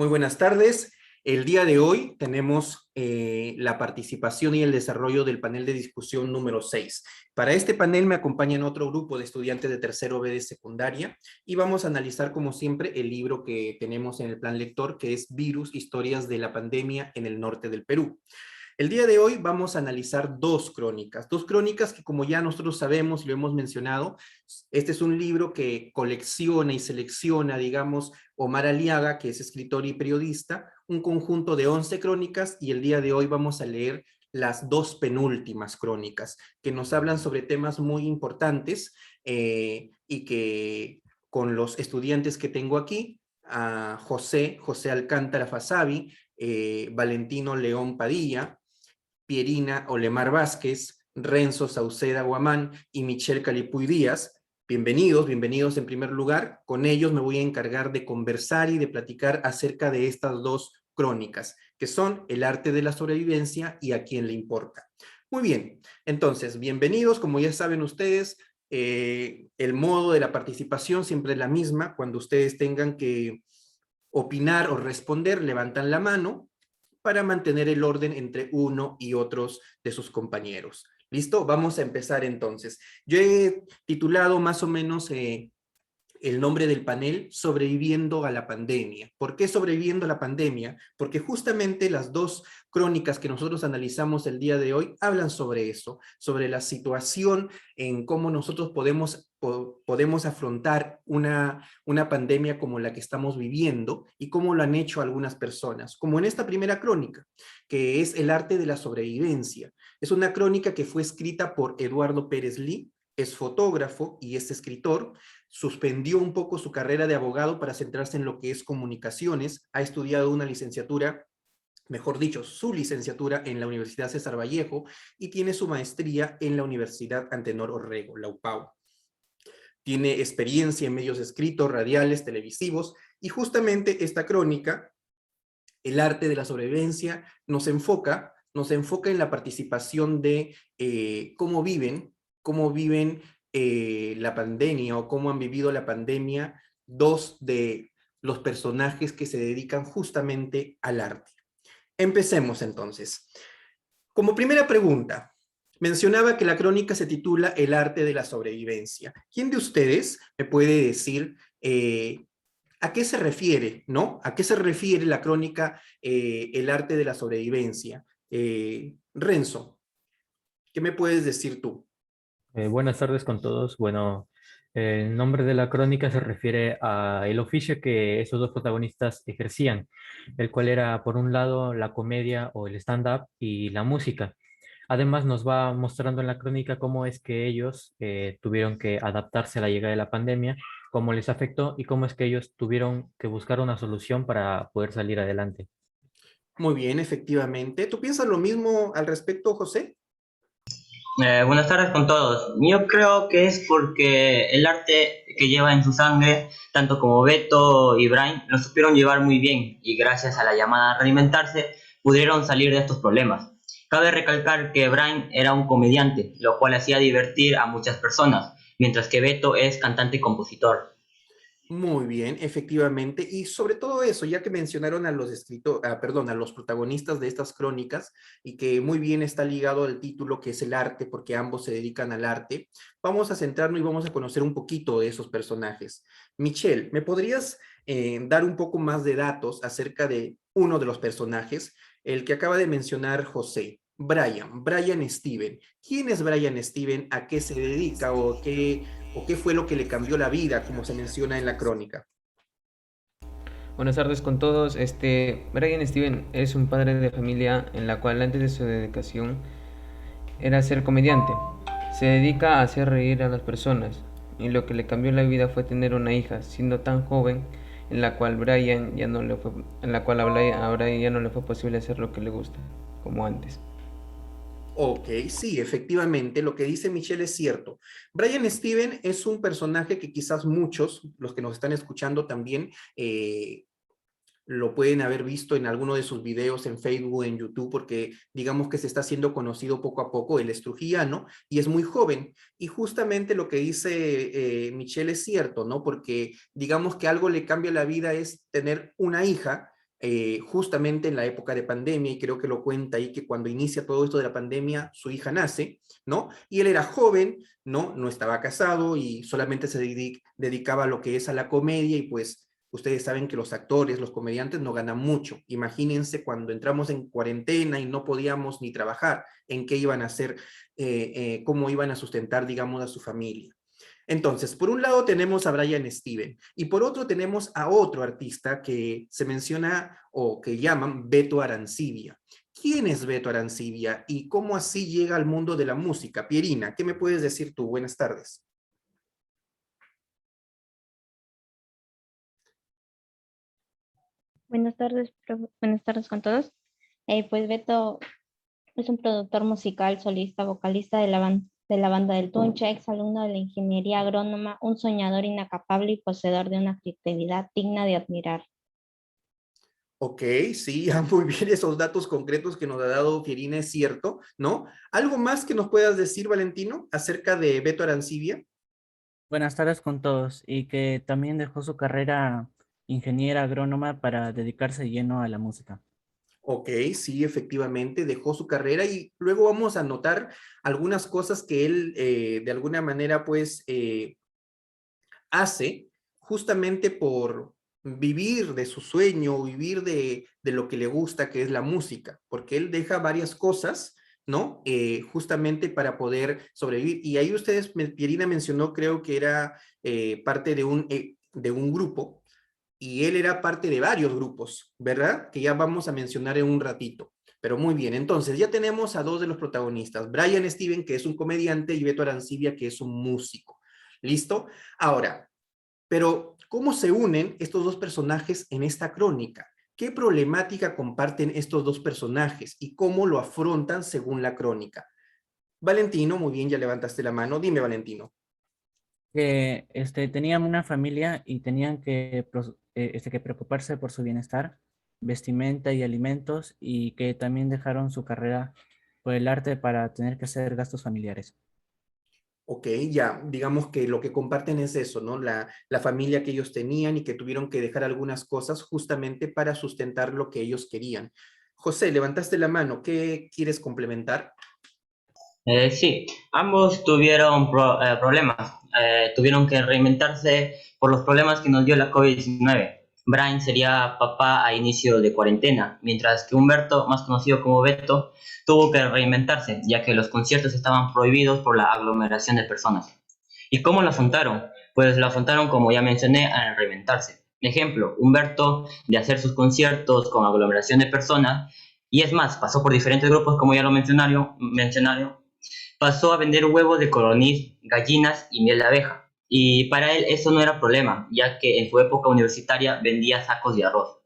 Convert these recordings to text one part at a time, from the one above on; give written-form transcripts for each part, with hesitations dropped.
Muy buenas tardes. El día de hoy tenemos la participación y el desarrollo del panel de discusión número 6. Para este panel me acompañan otro grupo de estudiantes de tercero B de secundaria y vamos a analizar, como siempre, el libro que tenemos en el plan lector, que es Virus, Historias de la Pandemia en el Norte del Perú. El día de hoy vamos a analizar dos crónicas que, como ya nosotros sabemos y lo hemos mencionado, este es un libro que colecciona y selecciona, digamos, Omar Aliaga, que es escritor y periodista, un conjunto de 11 crónicas, y el día de hoy vamos a leer las dos penúltimas crónicas, que nos hablan sobre temas muy importantes y que con los estudiantes que tengo aquí, a José Alcántara Fasabi, Valentino León Padilla, Pierina Olemar Vázquez, Renzo Sauceda Guamán y Michelle Calipuy Díaz. Bienvenidos en primer lugar. Con ellos me voy a encargar de conversar y de platicar acerca de estas dos crónicas, que son El arte de la sobrevivencia y A quién le importa. Muy bien, entonces, bienvenidos. Como ya saben ustedes, el modo de la participación siempre es la misma. Cuando ustedes tengan que opinar o responder, levantan la mano para mantener el orden entre uno y otros de sus compañeros. ¿Listo? Vamos a empezar entonces. Yo he titulado más o menos el nombre del panel, Sobreviviendo a la Pandemia. ¿Por qué sobreviviendo a la pandemia? Porque justamente las dos crónicas que nosotros analizamos el día de hoy hablan sobre eso, sobre la situación en cómo nosotros podemos afrontar una pandemia como la que estamos viviendo y cómo lo han hecho algunas personas, como en esta primera crónica, que es El arte de la sobrevivencia. Es una crónica que fue escrita por Eduardo Pérez Lee, es fotógrafo y es escritor. Suspendió un poco su carrera de abogado para centrarse en lo que es comunicaciones, ha estudiado una licenciatura, mejor dicho, su licenciatura en la Universidad César Vallejo y tiene su maestría en la Universidad Antenor Orrego, la UPAU. Tiene experiencia en medios escritos, radiales, televisivos, y justamente esta crónica, El arte de la sobrevivencia, nos enfoca en la participación de cómo viven la pandemia o cómo han vivido la pandemia dos de los personajes que se dedican justamente al arte. Empecemos entonces. Como primera pregunta, mencionaba que la crónica se titula El arte de la sobrevivencia. ¿Quién de ustedes me puede decir a qué se refiere, ¿no? ¿A qué se refiere la crónica El arte de la sobrevivencia? Renzo, ¿qué me puedes decir tú? Buenas tardes con todos. Bueno, el nombre de la crónica se refiere a el oficio que esos dos protagonistas ejercían, el cual era por un lado la comedia o el stand-up y la música. Además nos va mostrando en la crónica cómo es que ellos tuvieron que adaptarse a la llegada de la pandemia, cómo les afectó y cómo es que ellos tuvieron que buscar una solución para poder salir adelante. Muy bien, efectivamente. ¿Tú piensas lo mismo al respecto, José? Buenas tardes con todos. Yo creo que es porque el arte que lleva en su sangre, tanto como Beto y Brian, lo supieron llevar muy bien y gracias a la llamada a reinventarse pudieron salir de estos problemas. Cabe recalcar que Brian era un comediante, lo cual hacía divertir a muchas personas, mientras que Beto es cantante y compositor. Muy bien, efectivamente. Y sobre todo eso, ya que mencionaron a a los protagonistas de estas crónicas y que muy bien está ligado al título que es el arte, porque ambos se dedican al arte, vamos a centrarnos y vamos a conocer un poquito de esos personajes. Michelle, ¿me podrías dar un poco más de datos acerca de uno de los personajes, el que acaba de mencionar José? Brian Steven. ¿Quién es Brian Steven? ¿A qué se dedica o qué fue lo que le cambió la vida, como se menciona en la crónica? Buenas tardes con todos. Brian Steven es un padre de familia en la cual antes de su dedicación era ser comediante. Se dedica a hacer reír a las personas y lo que le cambió la vida fue tener una hija, siendo tan joven, en la cual a Brian ya no le fue posible hacer lo que le gusta, como antes. Ok, sí, efectivamente, lo que dice Michelle es cierto. Brian Steven es un personaje que quizás muchos, los que nos están escuchando también, lo pueden haber visto en alguno de sus videos en Facebook, en YouTube, porque digamos que se está haciendo conocido poco a poco. Él es trujillano y es muy joven. Y justamente lo que dice Michelle es cierto, ¿no? Porque digamos que algo le cambia la vida es tener una hija justamente en la época de pandemia, y creo que lo cuenta ahí que cuando inicia todo esto de la pandemia, su hija nace, ¿no? Y él era joven, ¿no? No estaba casado y solamente se dedicaba a lo que es a la comedia y pues ustedes saben que los actores, los comediantes no ganan mucho. Imagínense cuando entramos en cuarentena y no podíamos ni trabajar, en qué iban a hacer, cómo iban a sustentar, digamos, a su familia. Entonces, por un lado tenemos a Brian Steven y por otro tenemos a otro artista que se menciona o que llaman Beto Arancibia. ¿Quién es Beto Arancibia y cómo así llega al mundo de la música? Pierina, ¿qué me puedes decir tú? Buenas tardes. Buenas tardes con todos. Pues Beto es un productor musical, solista, vocalista de la banda del Tuncha, ex alumno de la ingeniería agrónoma, un soñador inacabable y poseedor de una creatividad digna de admirar. Ok, sí, muy bien esos datos concretos que nos ha dado Pierina, es cierto, ¿no? ¿Algo más que nos puedas decir, Valentino, acerca de Beto Arancibia? Buenas tardes con todos y que también dejó su carrera ingeniera agrónoma para dedicarse lleno a la música. Ok, sí, efectivamente, dejó su carrera y luego vamos a notar algunas cosas que él de alguna manera pues hace justamente por vivir de su sueño, vivir de lo que le gusta, que es la música, porque él deja varias cosas, ¿no? Justamente para poder sobrevivir. Y ahí ustedes, Pierina mencionó, creo que era parte de un grupo, y él era parte de varios grupos, ¿verdad? Que ya vamos a mencionar en un ratito. Pero muy bien, entonces ya tenemos a dos de los protagonistas, Brian Steven, que es un comediante, y Beto Arancibia, que es un músico. ¿Listo? Ahora, pero ¿cómo se unen estos dos personajes en esta crónica? ¿Qué problemática comparten estos dos personajes y cómo lo afrontan según la crónica? Valentino, muy bien, ya levantaste la mano. Dime, Valentino. Que tenían una familia y tenían que preocuparse por su bienestar, vestimenta y alimentos, y que también dejaron su carrera por el arte para tener que hacer gastos familiares. Ok, ya, digamos que lo que comparten es eso, ¿no? La familia que ellos tenían y que tuvieron que dejar algunas cosas justamente para sustentar lo que ellos querían. José, levantaste la mano, ¿qué quieres complementar? Sí, ambos tuvieron problemas, tuvieron que reinventarse por los problemas que nos dio la COVID-19. Brian sería papá a inicio de cuarentena, mientras que Humberto, más conocido como Beto, tuvo que reinventarse, ya que los conciertos estaban prohibidos por la aglomeración de personas. ¿Y cómo lo afrontaron? Pues lo afrontaron, como ya mencioné, al reinventarse. Ejemplo, Humberto de hacer sus conciertos con aglomeración de personas, y es más, pasó por diferentes grupos, como ya lo mencionaron, pasó a vender huevos de codorniz, gallinas y miel de abeja. Y para él eso no era problema, ya que en su época universitaria vendía sacos de arroz.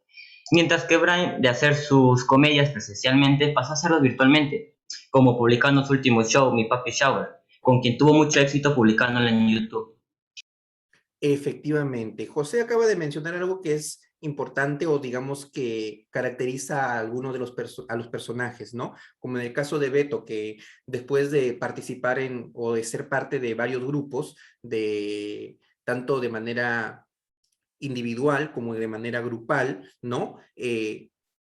Mientras que Brian, de hacer sus comedias presencialmente, pasó a hacerlos virtualmente, como publicando su último show, Mi Papi Shower, con quien tuvo mucho éxito publicándolo en YouTube. Efectivamente, José acaba de mencionar algo que es importante o digamos que caracteriza a algunos de a los personajes, ¿no? Como en el caso de Beto, que después de participar en o de ser parte de varios grupos, tanto de manera individual como de manera grupal, ¿no?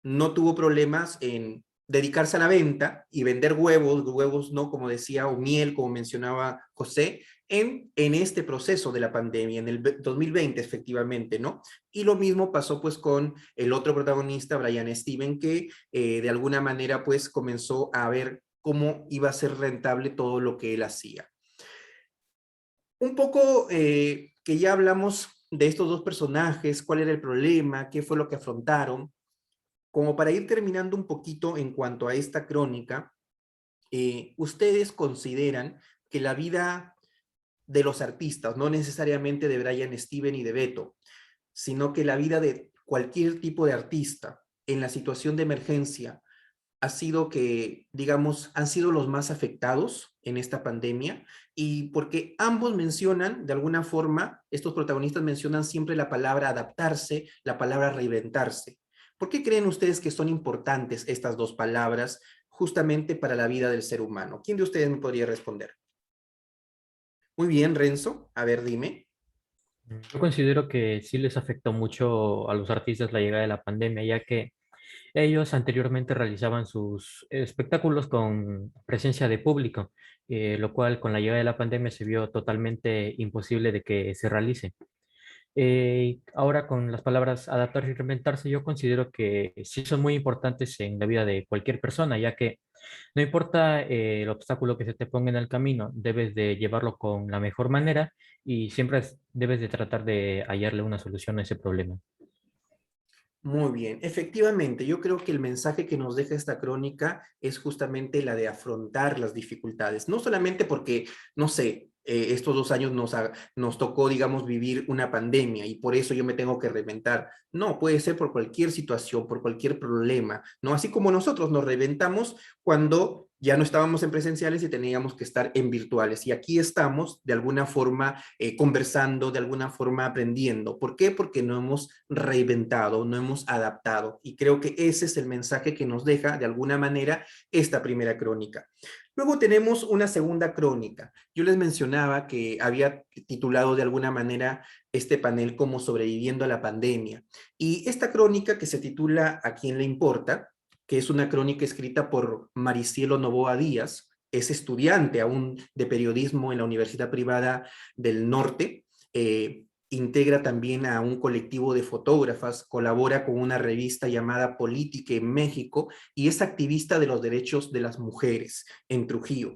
No tuvo problemas en dedicarse a la venta y vender huevos, ¿no? Como decía, o miel, como mencionaba José, en este proceso de la pandemia, en el 2020 efectivamente, ¿no? Y lo mismo pasó pues con el otro protagonista, Brian Steven, que de alguna manera pues comenzó a ver cómo iba a ser rentable todo lo que él hacía. Un poco que ya hablamos de estos dos personajes, cuál era el problema, qué fue lo que afrontaron, como para ir terminando un poquito en cuanto a esta crónica, ¿ustedes consideran que la vida de los artistas, no necesariamente de Brian Steven y de Beto, sino que la vida de cualquier tipo de artista en la situación de emergencia ha sido que, digamos, han sido los más afectados en esta pandemia y porque ambos mencionan, de alguna forma, estos protagonistas mencionan siempre la palabra adaptarse, la palabra reinventarse? ¿Por qué creen ustedes que son importantes estas dos palabras justamente para la vida del ser humano? ¿Quién de ustedes me podría responder? Muy bien, Renzo. A ver, dime. Yo considero que sí les afectó mucho a los artistas la llegada de la pandemia, ya que ellos anteriormente realizaban sus espectáculos con presencia de público, lo cual con la llegada de la pandemia se vio totalmente imposible de que se realice. Ahora con las palabras adaptarse y reinventarse, yo considero que sí son muy importantes en la vida de cualquier persona, ya que no importa el obstáculo que se te ponga en el camino, debes de llevarlo con la mejor manera y siempre debes de tratar de hallarle una solución a ese problema. Muy bien, efectivamente, yo creo que el mensaje que nos deja esta crónica es justamente la de afrontar las dificultades, no solamente porque, no sé, estos 2 años nos tocó, digamos, vivir una pandemia y por eso yo me tengo que reinventar. No, puede ser por cualquier situación, por cualquier problema, ¿no? Así como nosotros nos reinventamos cuando ya no estábamos en presenciales y teníamos que estar en virtuales. Y aquí estamos, de alguna forma, conversando, de alguna forma aprendiendo. ¿Por qué? Porque no hemos reinventado, no hemos adaptado. Y creo que ese es el mensaje que nos deja, de alguna manera, esta primera crónica. Luego tenemos una segunda crónica. Yo les mencionaba que había titulado de alguna manera este panel como Sobreviviendo a la pandemia. Y esta crónica que se titula ¿A quién le importa?, que es una crónica escrita por Maricielo Novoa Díaz, es estudiante aún de periodismo en la Universidad Privada del Norte, integra también a un colectivo de fotógrafas, colabora con una revista llamada Política en México y es activista de los derechos de las mujeres en Trujillo.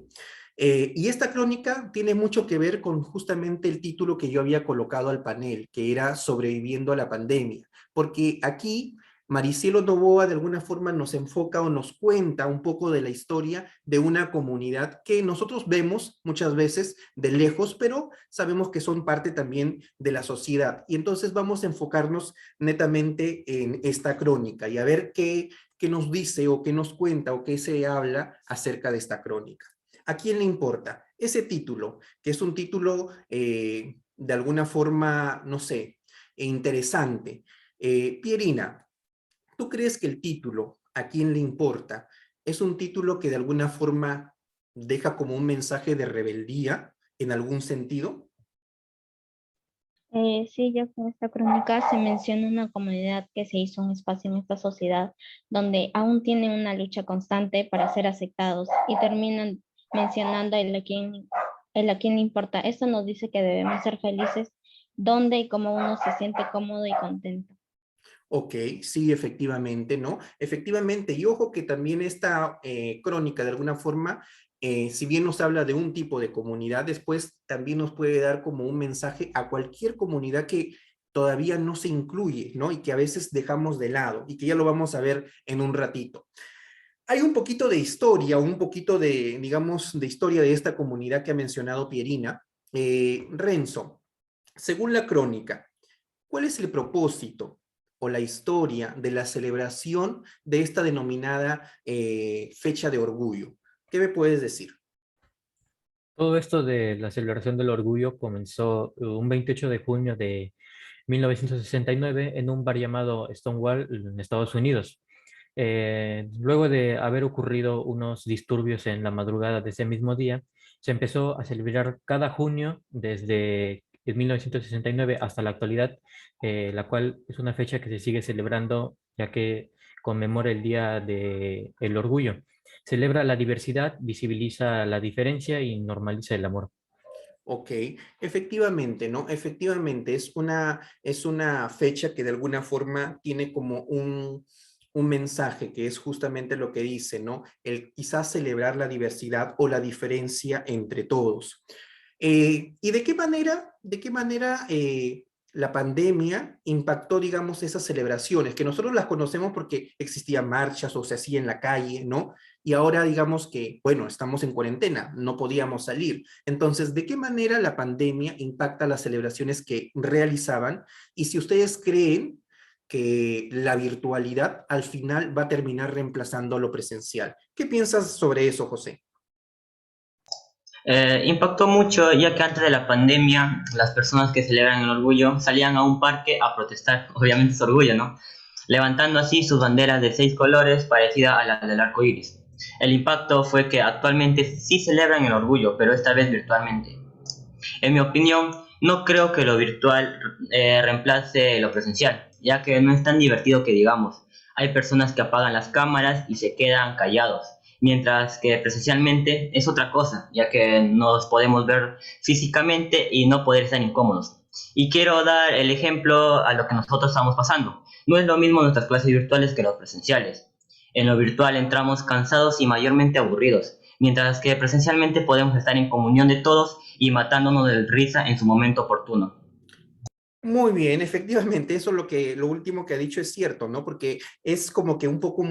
Y esta crónica tiene mucho que ver con justamente el título que yo había colocado al panel, que era Sobreviviendo a la pandemia, porque aquí Maricielo Novoa de alguna forma nos enfoca o nos cuenta un poco de la historia de una comunidad que nosotros vemos muchas veces de lejos, pero sabemos que son parte también de la sociedad. Y entonces vamos a enfocarnos netamente en esta crónica y a ver qué nos dice o qué nos cuenta o qué se habla acerca de esta crónica. ¿A quién le importa? Ese título, que es un título de alguna forma, no sé, interesante. Pierina, ¿tú crees que el título, ¿A quién le importa?, es un título que de alguna forma deja como un mensaje de rebeldía en algún sentido? Sí, ya con esta crónica se menciona una comunidad que se hizo un espacio en esta sociedad donde aún tienen una lucha constante para ser aceptados y terminan mencionando el a quién le importa. Esto nos dice que debemos ser felices donde y cómo uno se siente cómodo y contento. Ok, sí, efectivamente, ¿no? Efectivamente, y ojo que también esta crónica de alguna forma, si bien nos habla de un tipo de comunidad, después también nos puede dar como un mensaje a cualquier comunidad que todavía no se incluye, ¿no? Y que a veces dejamos de lado y que ya lo vamos a ver en un ratito. Hay un poquito de historia, un poquito de, digamos, de historia de esta comunidad que ha mencionado Pierina. Renzo, según la crónica, ¿cuál es el propósito o la historia de la celebración de esta denominada fecha de orgullo? ¿Qué me puedes decir? Todo esto de la celebración del orgullo comenzó un 28 de junio de 1969 en un bar llamado Stonewall en Estados Unidos. Luego de haber ocurrido unos disturbios en la madrugada de ese mismo día, se empezó a celebrar cada junio desde el 1969 hasta la actualidad, la cual es una fecha que se sigue celebrando ya que conmemora el Día del Orgullo. Celebra la diversidad, visibiliza la diferencia y normaliza el amor. Ok, efectivamente, ¿no? Efectivamente, es una fecha que de alguna forma tiene como un mensaje que es justamente lo que dice, ¿no? El quizás celebrar la diversidad o la diferencia entre todos. ¿Y de qué manera la pandemia impactó, digamos, esas celebraciones? Que nosotros las conocemos porque existían marchas o se hacía en la calle, ¿no? Y ahora digamos que, bueno, estamos en cuarentena, no podíamos salir. Entonces, ¿de qué manera la pandemia impacta las celebraciones que realizaban? Y si ustedes creen que la virtualidad al final va a terminar reemplazando lo presencial. ¿Qué piensas sobre eso, José? Impactó mucho ya que antes de la pandemia las personas que celebran el orgullo salían a un parque a protestar, obviamente es orgullo, ¿no? Levantando así sus banderas de 6 colores parecida a la del arco iris. El impacto fue que actualmente sí celebran el orgullo, pero esta vez virtualmente. En mi opinión, No creo que lo virtual reemplace lo presencial, ya que no es tan divertido que digamos. Hay personas que apagan las cámaras y se quedan callados, mientras que presencialmente es otra cosa, ya que nos podemos ver físicamente y no poder estar incómodos. Y quiero dar el ejemplo a lo que nosotros estamos pasando. No es lo mismo nuestras clases virtuales que los presenciales. En lo virtual entramos cansados y mayormente aburridos, mientras que presencialmente podemos estar en comunión de todos y matándonos de risa en su momento oportuno. Muy bien, efectivamente, eso es lo último que ha dicho es cierto, ¿no? Porque es como que un poco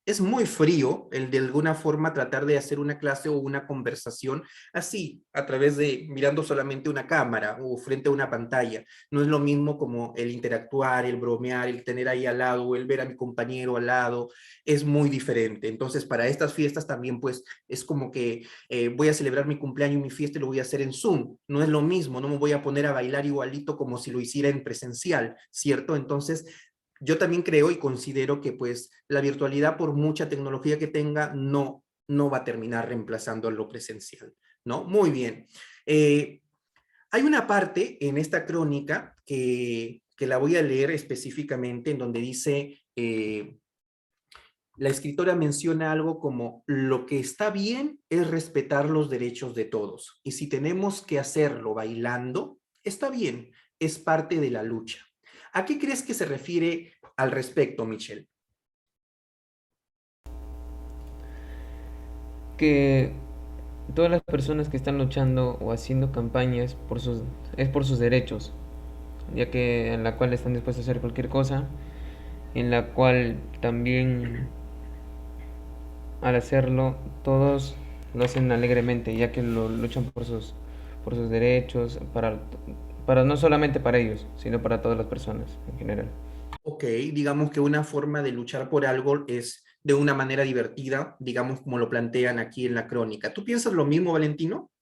es muy frío el de alguna forma tratar de hacer una clase o una conversación así, a través de mirando solamente una cámara o frente a una pantalla. No es lo mismo como el interactuar, el bromear, el tener ahí al lado, el ver a mi compañero al lado, es muy diferente. Entonces, para estas fiestas también, pues, es como que voy a celebrar mi cumpleaños, mi fiesta y lo voy a hacer en Zoom. No es lo mismo, no me voy a poner a bailar igualito como si lo hiciera en presencial, ¿cierto? Entonces, yo también creo y considero que pues la virtualidad por mucha tecnología que tenga no va a terminar reemplazando lo presencial, ¿no? Muy bien. Hay una parte en esta crónica que la voy a leer específicamente en donde dice la escritora menciona algo como lo que está bien es respetar los derechos de todos. Y si tenemos que hacerlo bailando, está bien, es parte de la lucha. ¿A qué crees que se refiere al respecto, Michelle? Que todas las personas que están luchando o haciendo campañas es por sus derechos, ya que en la cual están dispuestos a hacer cualquier cosa, en la cual también al hacerlo todos lo hacen alegremente, ya que lo luchan por sus derechos, para no solamente para ellos, sino para todas las personas en general. Ok, digamos que una forma de luchar por algo es de una manera divertida, digamos como lo plantean aquí en la crónica. ¿Tú piensas lo mismo, Valentino?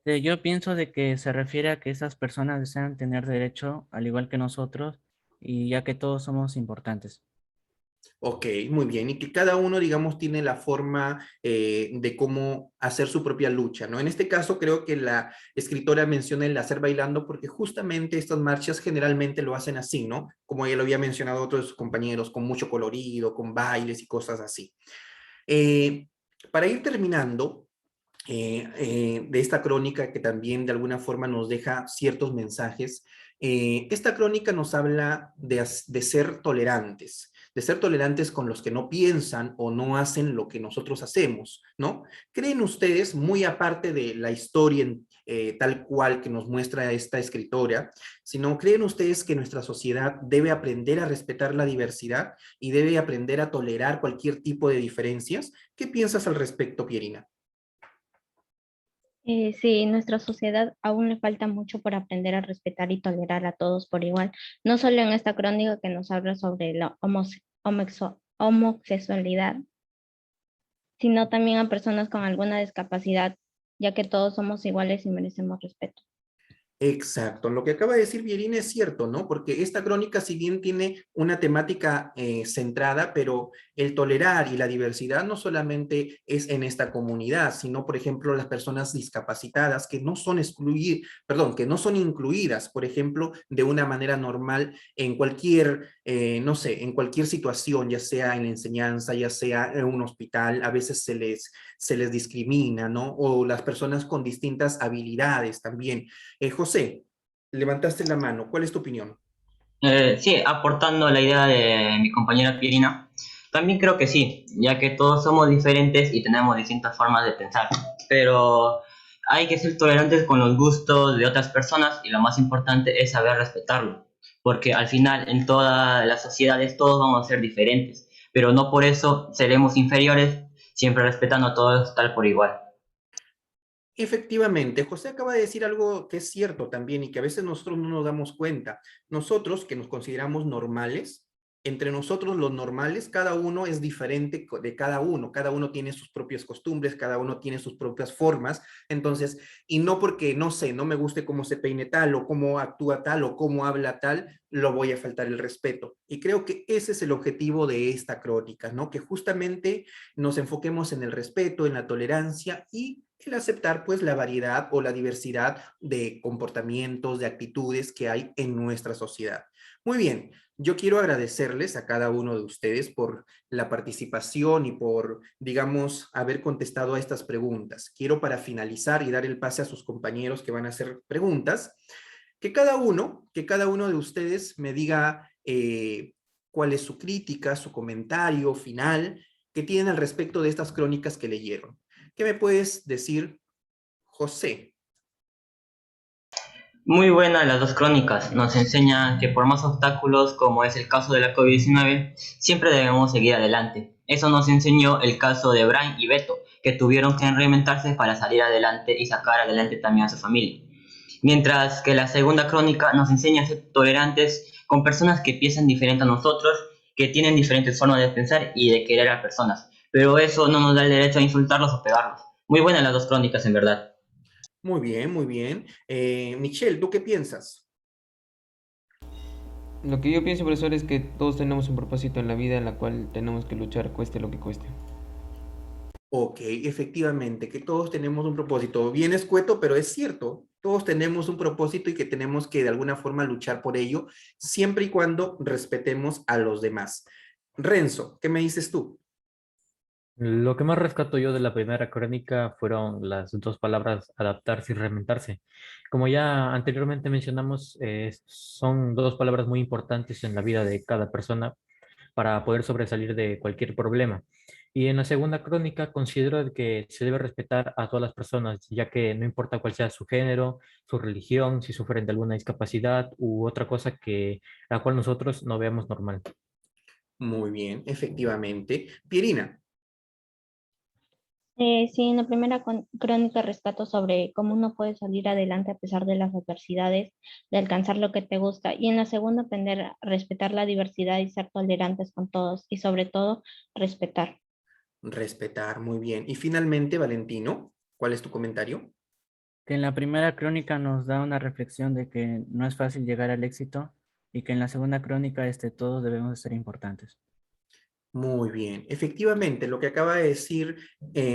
Yo pienso de que se refiere a que esas personas desean tener derecho, al igual que nosotros, y ya que todos somos importantes. Ok, muy bien. Y que cada uno, digamos, tiene la forma de cómo hacer su propia lucha, ¿no? En este caso, creo que la escritora menciona el hacer bailando porque justamente estas marchas generalmente lo hacen así, ¿no? Como ya lo había mencionado otros de sus compañeros, con mucho colorido, con bailes y cosas así. Eh, para ir terminando de esta crónica que también de alguna forma nos deja ciertos mensajes, esta crónica nos habla de ser tolerantes con los que no piensan o no hacen lo que nosotros hacemos, ¿no? ¿Creen ustedes, muy aparte de la historia tal cual que nos muestra esta escritora, sino creen ustedes que nuestra sociedad debe aprender a respetar la diversidad y debe aprender a tolerar cualquier tipo de diferencias? ¿Qué piensas al respecto, Pierina? Sí, nuestra sociedad aún le falta mucho por aprender a respetar y tolerar a todos por igual, no solo en esta crónica que nos habla sobre la homosexualidad, sino también a personas con alguna discapacidad, ya que todos somos iguales y merecemos respeto. Exacto, lo que acaba de decir Pierina es cierto, ¿no? Porque esta crónica, si bien tiene una temática centrada, pero el tolerar y la diversidad no solamente es en esta comunidad, sino, por ejemplo, las personas discapacitadas que no son que no son incluidas, por ejemplo, de una manera normal en cualquier, no sé, en cualquier situación, ya sea en la enseñanza, ya sea en un hospital, a veces se les discrimina, ¿no? O las personas con distintas habilidades también. José, levantaste la mano. ¿Cuál es tu opinión? Sí, aportando la idea de mi compañera Pirina, también creo que sí, ya que todos somos diferentes y tenemos distintas formas de pensar, pero hay que ser tolerantes con los gustos de otras personas y lo más importante es saber respetarlo, porque al final en todas las sociedades todos vamos a ser diferentes, pero no por eso seremos inferiores, siempre respetando a todos tal por igual. Efectivamente, José acaba de decir algo que es cierto también y que a veces nosotros no nos damos cuenta. Nosotros que nos consideramos normales, entre nosotros los normales, cada uno es diferente de cada uno tiene sus propias costumbres, cada uno tiene sus propias formas, entonces, y no porque, no sé, no me guste cómo se peine tal, o cómo actúa tal, o cómo habla tal, lo voy a faltar el respeto. Y creo que ese es el objetivo de esta crónica, ¿no? Que justamente nos enfoquemos en el respeto, en la tolerancia y el aceptar pues la variedad o la diversidad de comportamientos, de actitudes que hay en nuestra sociedad. Muy bien, yo quiero agradecerles a cada uno de ustedes por la participación y por, digamos, haber contestado a estas preguntas. Quiero para finalizar y dar el pase a sus compañeros que van a hacer preguntas, que cada uno de ustedes me diga cuál es su crítica, su comentario final que tienen al respecto de estas crónicas que leyeron. ¿Qué me puedes decir, José? Muy buenas las dos crónicas, nos enseñan que por más obstáculos como es el caso de la COVID-19, siempre debemos seguir adelante. Eso nos enseñó el caso de Brian y Beto, que tuvieron que reinventarse para salir adelante y sacar adelante también a su familia. Mientras que la segunda crónica nos enseña a ser tolerantes con personas que piensan diferente a nosotros, que tienen diferentes formas de pensar y de querer a personas. Pero eso no nos da el derecho a insultarlos o pegarlos. Muy buenas las dos crónicas en verdad. Muy bien, muy bien. Michelle, ¿tú qué piensas? Lo que yo pienso, profesor, es que todos tenemos un propósito en la vida en la cual tenemos que luchar, cueste lo que cueste. Ok, efectivamente, que todos tenemos un propósito. Bien escueto, pero es cierto. Todos tenemos un propósito y que tenemos que de alguna forma luchar por ello, siempre y cuando respetemos a los demás. Renzo, ¿qué me dices tú? Lo que más rescato yo de la primera crónica fueron las dos palabras adaptarse y reinventarse. Como ya anteriormente mencionamos, son dos palabras muy importantes en la vida de cada persona para poder sobresalir de cualquier problema. Y en la segunda crónica considero que se debe respetar a todas las personas, ya que no importa cuál sea su género, su religión, si sufren de alguna discapacidad u otra cosa que la cual nosotros no veamos normal. Muy bien, efectivamente. Pierina. Sí, en la primera crónica rescato sobre cómo uno puede salir adelante a pesar de las adversidades, de alcanzar lo que te gusta. Y en la segunda aprender a respetar la diversidad y ser tolerantes con todos. Y sobre todo, respetar. Respetar, muy bien. Y finalmente, Valentino, ¿cuál es tu comentario? Que en la primera crónica nos da una reflexión de que no es fácil llegar al éxito y que en la segunda crónica todos debemos de ser importantes. Muy bien, efectivamente, lo que acaba de decir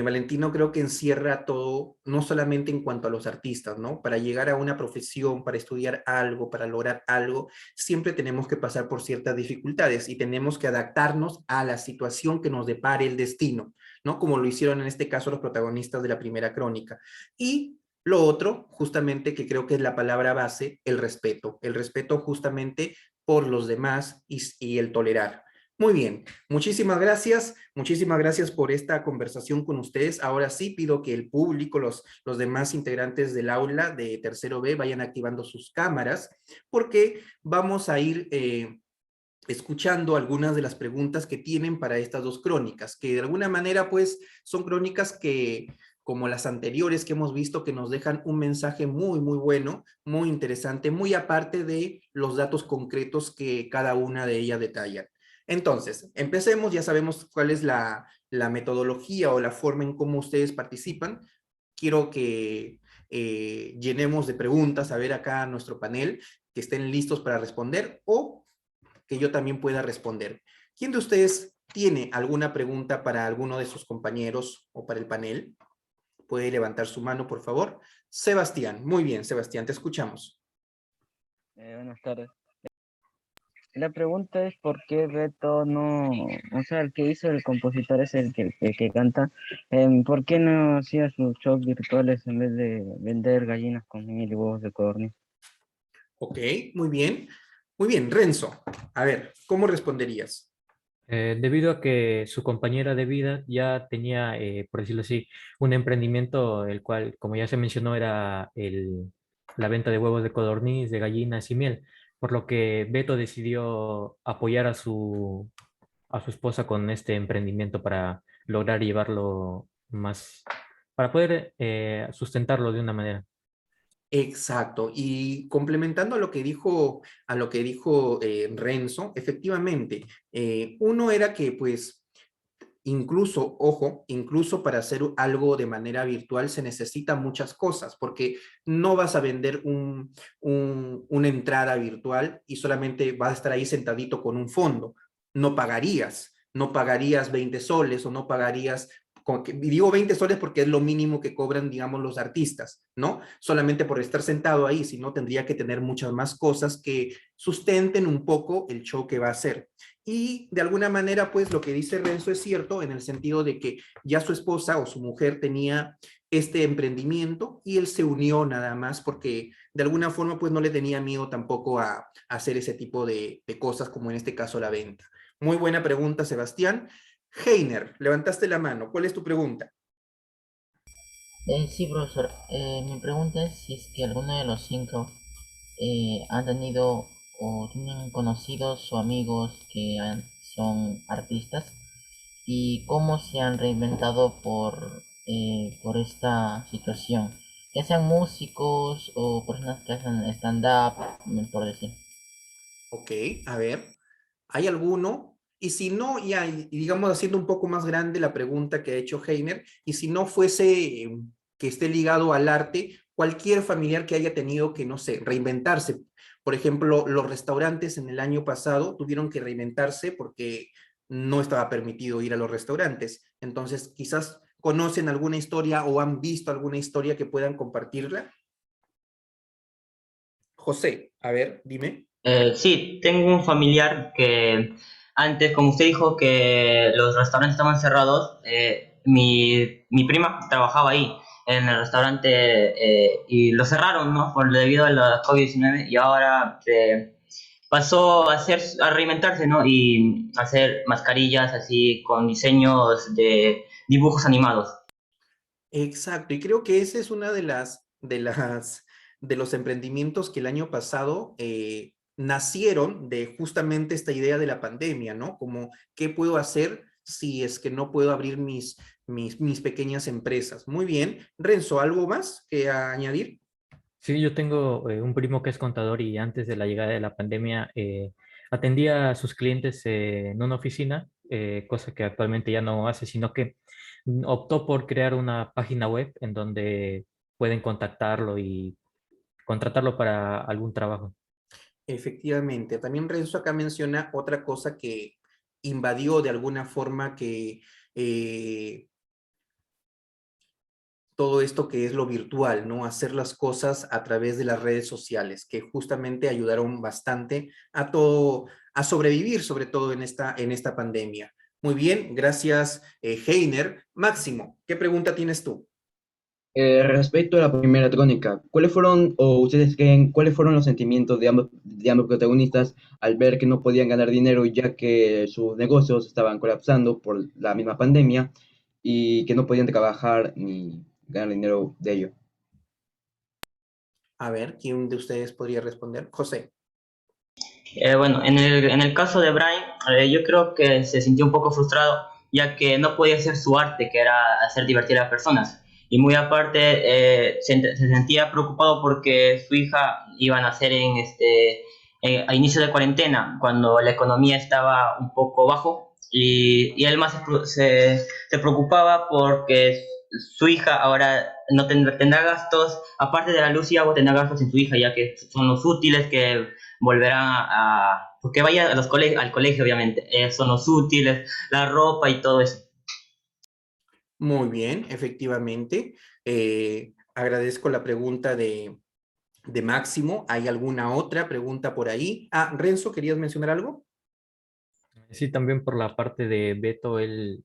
Valentino creo que encierra todo, no solamente en cuanto a los artistas, ¿no? Para llegar a una profesión, para estudiar algo, para lograr algo, siempre tenemos que pasar por ciertas dificultades y tenemos que adaptarnos a la situación que nos depare el destino, ¿no? Como lo hicieron en este caso los protagonistas de la primera crónica. Y lo otro, justamente, que creo que es la palabra base, el respeto justamente por los demás y el tolerar. Muy bien, muchísimas gracias por esta conversación con ustedes. Ahora sí pido que el público, los demás integrantes del aula de tercero B vayan activando sus cámaras porque vamos a ir escuchando algunas de las preguntas que tienen para estas dos crónicas, que de alguna manera pues son crónicas que como las anteriores que hemos visto que nos dejan un mensaje muy bueno, muy interesante, muy aparte de los datos concretos que cada una de ellas detalla. Entonces, empecemos, ya sabemos cuál es la metodología o la forma en cómo ustedes participan. Quiero que llenemos de preguntas a ver acá a nuestro panel, que estén listos para responder o que yo también pueda responder. ¿Quién de ustedes tiene alguna pregunta para alguno de sus compañeros o para el panel? Puede levantar su mano, por favor. Sebastián, muy bien, Sebastián, te escuchamos. Buenas tardes. La pregunta es por qué Beto no, o sea, el que hizo el compositor es el que canta, ¿por qué no hacía sus shows virtuales en vez de vender gallinas con miel y huevos de codorniz? Ok, muy bien. Muy bien, Renzo, a ver, ¿cómo responderías? Debido a que su compañera de vida ya tenía, por decirlo así, un emprendimiento, el cual, como ya se mencionó, era la venta de huevos de codorniz, de gallinas y miel, por lo que Beto decidió apoyar a su esposa con este emprendimiento para lograr llevarlo más, para poder sustentarlo de una manera. Exacto. Y complementando a lo que dijo Renzo, efectivamente, uno era que pues incluso, ojo, incluso para hacer algo de manera virtual se necesitan muchas cosas, porque no vas a vender una entrada virtual y solamente vas a estar ahí sentadito con un fondo. No pagarías 20 soles o no pagarías, y digo 20 soles porque es lo mínimo que cobran, digamos, los artistas, ¿no? Solamente por estar sentado ahí, sino tendría que tener muchas más cosas que sustenten un poco el show que va a hacer. Y de alguna manera, pues lo que dice Renzo es cierto en el sentido de que ya su esposa o su mujer tenía este emprendimiento y él se unió nada más porque de alguna forma pues no le tenía miedo tampoco a hacer ese tipo de cosas como en este caso la venta. Muy buena pregunta, Sebastián. Heiner, levantaste la mano. ¿Cuál es tu pregunta? Sí, profesor. Mi pregunta es si es que alguno de los cinco han tenido o tienen conocidos o amigos que son artistas y cómo se han reinventado por esta situación, ya sean músicos o personas que hacen stand-up, por decir. Ok, a ver, ¿hay alguno? Y si no, ya, y digamos haciendo un poco más grande la pregunta que ha hecho Heiner, y si no fuese que esté ligado al arte, cualquier familiar que haya tenido que, no sé, reinventarse. Por ejemplo, los restaurantes en el año pasado tuvieron que reinventarse porque no estaba permitido ir a los restaurantes. Entonces, quizás conocen alguna historia o han visto alguna historia que puedan compartirla. José, a ver, dime. Sí, tengo un familiar que antes, como usted dijo, que los restaurantes estaban cerrados, mi prima trabajaba ahí en el restaurante y lo cerraron, ¿no? Debido a la COVID-19 y ahora pasó a reinventarse, ¿no? Y hacer mascarillas así con diseños de dibujos animados. Exacto, y creo que ese es una de los emprendimientos que el año pasado nacieron de justamente esta idea de la pandemia, ¿no? Como, ¿qué puedo hacer si es que no puedo abrir mis pequeñas empresas? Muy bien. Renzo, ¿algo más que añadir? Sí, yo tengo un primo que es contador y antes de la llegada de la pandemia atendía a sus clientes en una oficina, cosa que actualmente ya no hace, sino que optó por crear una página web en donde pueden contactarlo y contratarlo para algún trabajo. Efectivamente, también Renzo acá menciona otra cosa que invadió de alguna forma que todo esto que es lo virtual, ¿no? Hacer las cosas a través de las redes sociales, que justamente ayudaron bastante a todo, a sobrevivir, sobre todo en esta pandemia. Muy bien, gracias, Heiner. Máximo, ¿qué pregunta tienes tú? Respecto a la primera crónica, ¿cuáles fueron, o ustedes creen, cuáles fueron los sentimientos de ambos protagonistas al ver que no podían ganar dinero ya que sus negocios estaban colapsando por la misma pandemia y que no podían trabajar ni ganar dinero de ello? A ver, ¿quién de ustedes podría responder? José. Bueno, en el caso de Brian, yo creo que se sintió un poco frustrado, ya que no podía hacer su arte, que era hacer divertir a las personas. Y muy aparte, se sentía preocupado porque su hija iba a nacer a inicio de cuarentena, cuando la economía estaba un poco bajo, y él más se preocupaba porque su hija ahora no tendrá gastos, aparte de la luz y agua, tendrá gastos en su hija, ya que son los útiles que volverán porque vaya a al colegio, obviamente. Son los útiles, la ropa y todo eso. Muy bien, efectivamente. Agradezco la pregunta de Máximo. ¿Hay alguna otra pregunta por ahí? Ah, Renzo, ¿querías mencionar algo? Sí, también por la parte de Beto, él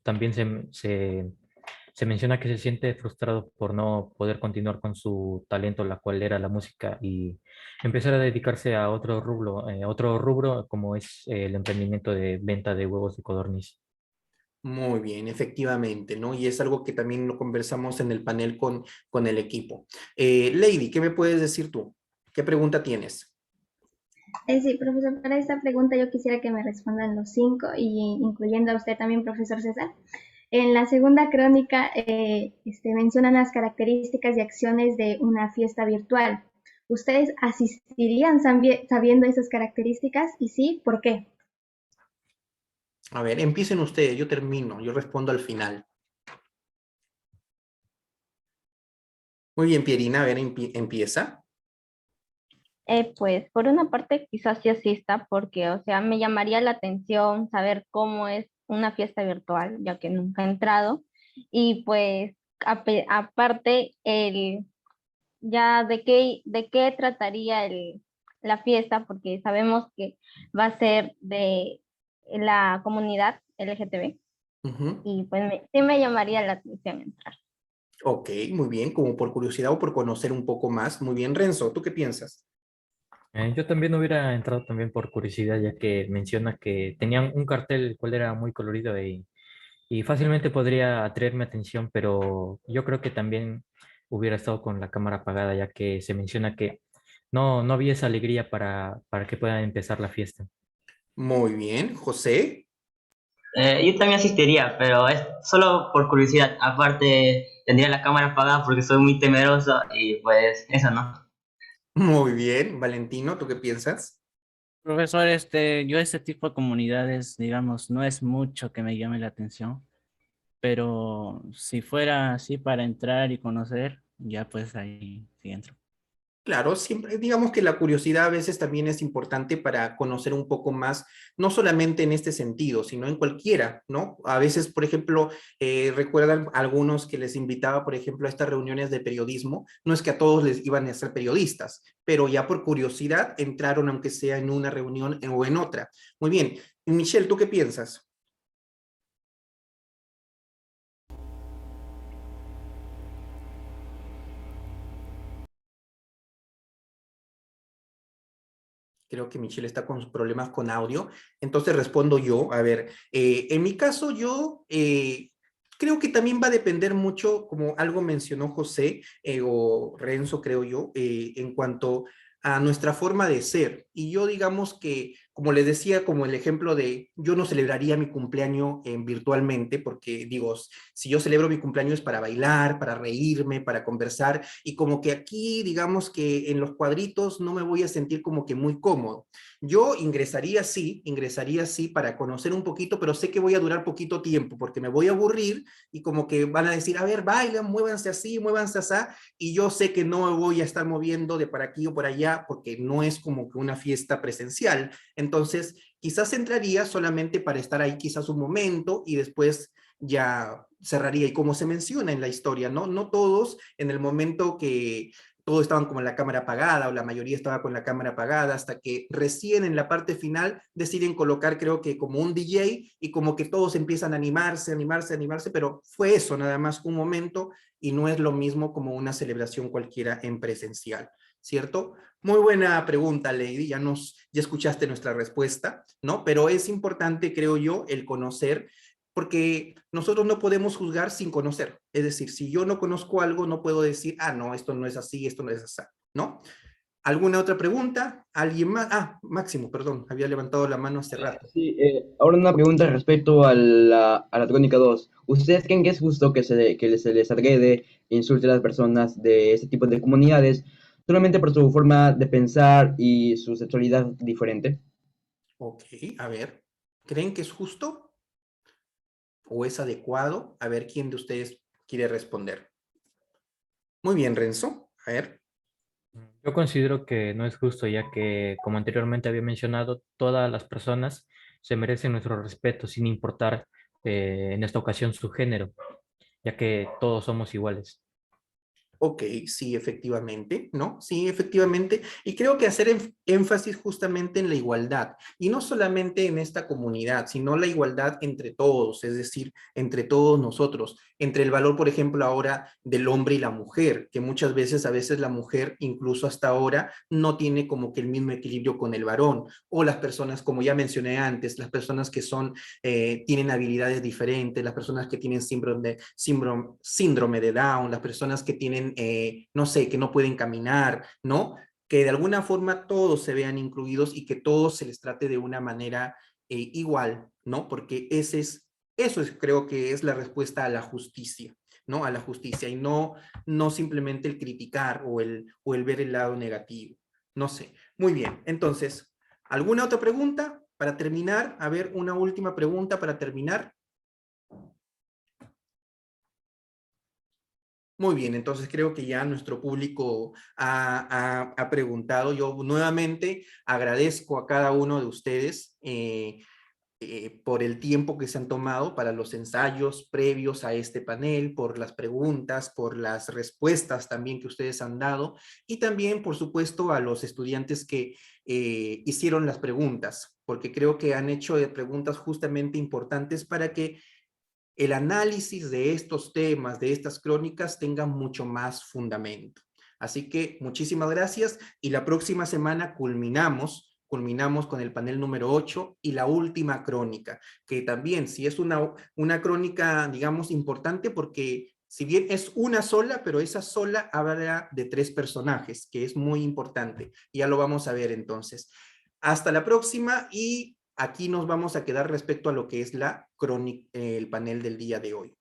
también se menciona que se siente frustrado por no poder continuar con su talento, la cual era la música, y empezar a dedicarse a otro rubro como es el emprendimiento de venta de huevos de codorniz. Muy bien, efectivamente, ¿no? Y es algo que también lo conversamos en el panel con el equipo. Lady, ¿qué me puedes decir tú? ¿Qué pregunta tienes? Sí, profesor, para esta pregunta yo quisiera que me respondan los cinco, y incluyendo a usted también, profesor César. En la segunda crónica mencionan las características y acciones de una fiesta virtual. ¿Ustedes asistirían sabiendo esas características? Y sí, ¿por qué? A ver, empiecen ustedes, yo termino, yo respondo al final. Muy bien, Pierina, a ver, empieza. Pues por una parte quizás sí asista porque, o sea, me llamaría la atención saber cómo es una fiesta virtual, ya que nunca he entrado. Y pues aparte, ya de qué trataría la fiesta, porque sabemos que va a ser de la comunidad LGTB Ujú. y pues sí me llamaría la atención entrar. Ok, muy bien, como por curiosidad o por conocer un poco más. Muy bien, Renzo, ¿tú qué piensas? Yo también hubiera entrado también por curiosidad, ya que menciona que tenían un cartel el cual era muy colorido y fácilmente podría atraer mi atención, pero yo creo que también hubiera estado con la cámara apagada, ya que se menciona que no había esa alegría para que puedan empezar la fiesta. Muy bien, José. Yo también asistiría, pero es solo por curiosidad. Aparte, tendría la cámara apagada porque soy muy temeroso y pues eso, ¿no? Muy bien, Valentino, ¿tú qué piensas? Profesor, yo este tipo de comunidades, digamos, no es mucho que me llame la atención, pero si fuera así para entrar y conocer, ya pues ahí sí entro. Claro, siempre, digamos que la curiosidad a veces también es importante para conocer un poco más, no solamente en este sentido, sino en cualquiera, ¿no? A veces, por ejemplo, recuerdan algunos que les invitaba, por ejemplo, a estas reuniones de periodismo, no es que a todos les iban a ser periodistas, pero ya por curiosidad entraron, aunque sea en una reunión o en otra. Muy bien, Michelle, ¿tú qué piensas? Creo que Michelle está con problemas con audio, entonces respondo yo. A ver, en mi caso yo creo que también va a depender mucho, como algo mencionó José o Renzo, creo yo, en cuanto a nuestra forma de ser. Y yo digamos que, como les decía, como el ejemplo de, yo no celebraría mi cumpleaños virtualmente, porque digo, si yo celebro mi cumpleaños es para bailar, para reírme, para conversar, y como que aquí, digamos que en los cuadritos no me voy a sentir como que muy cómodo. Yo ingresaría sí para conocer un poquito, pero sé que voy a durar poquito tiempo, porque me voy a aburrir y como que van a decir, a ver, bailan, muévanse así, muévanse así, y yo sé que no me voy a estar moviendo de para aquí o por allá, porque no es como que una fiesta presencial. Entonces, quizás entraría solamente para estar ahí quizás un momento y después ya cerraría. Y como se menciona en la historia, ¿no? No todos en el momento que todos estaban como la cámara apagada o la mayoría estaba con la cámara apagada hasta que recién en la parte final deciden colocar creo que como un DJ y como que todos empiezan a animarse, animarse, animarse, pero fue eso nada más un momento y no es lo mismo como una celebración cualquiera en presencial, ¿cierto? Muy buena pregunta, Lady, ya escuchaste nuestra respuesta, ¿no? Pero es importante, creo yo, el conocer porque nosotros no podemos juzgar sin conocer. Es decir, si yo no conozco algo, no puedo decir, ah, no, esto no es así, esto no es así, ¿no? ¿Alguna otra pregunta? ¿Alguien más? Ah, Máximo, perdón, había levantado la mano hace rato. Sí, ahora una pregunta respecto a la tónica 2. ¿Ustedes creen que es justo que se les agrede e insulte a las personas de este tipo de comunidades solamente por su forma de pensar y su sexualidad diferente? Ok, a ver, ¿creen que es justo o es adecuado? A ver quién de ustedes quiere responder. Muy bien, Renzo, a ver. Yo considero que no es justo, ya que, como anteriormente había mencionado, todas las personas se merecen nuestro respeto, sin importar en esta ocasión su género, ya que todos somos iguales. Ok, sí, efectivamente, ¿no? Sí, efectivamente. Y creo que hacer énfasis justamente en la igualdad, y no solamente en esta comunidad, sino la igualdad entre todos, es decir, entre todos nosotros, entre el valor, por ejemplo, ahora del hombre y la mujer, que muchas veces, a veces la mujer, incluso hasta ahora, no tiene como que el mismo equilibrio con el varón, o las personas, como ya mencioné antes, las personas que son, tienen habilidades diferentes, las personas que tienen síndrome de Down, las personas que tienen no sé, que no pueden caminar, ¿no? Que de alguna forma todos se vean incluidos y que todos se les trate de una manera igual, ¿no? Porque ese es Eso es, creo que es la respuesta a la justicia, ¿no? A la justicia, y no simplemente el criticar o el ver el lado negativo. No sé. Muy bien, entonces, ¿alguna otra pregunta? Para terminar, a ver, una última pregunta para terminar. Muy bien, entonces creo que ya nuestro público ha preguntado. Yo nuevamente agradezco a cada uno de ustedes por el tiempo que se han tomado para los ensayos previos a este panel, por las preguntas, por las respuestas también que ustedes han dado, y también, por supuesto, a los estudiantes que hicieron las preguntas, porque creo que han hecho preguntas justamente importantes para que el análisis de estos temas, de estas crónicas, tenga mucho más fundamento. Así que muchísimas gracias, y la próxima semana culminamos con el panel número 8 y la última crónica, que también sí es una crónica, digamos, importante, porque si bien es una sola, pero esa sola habla de 3 personajes, que es muy importante. Ya lo vamos a ver entonces. Hasta la próxima, y aquí nos vamos a quedar respecto a lo que es la crónica, el panel del día de hoy.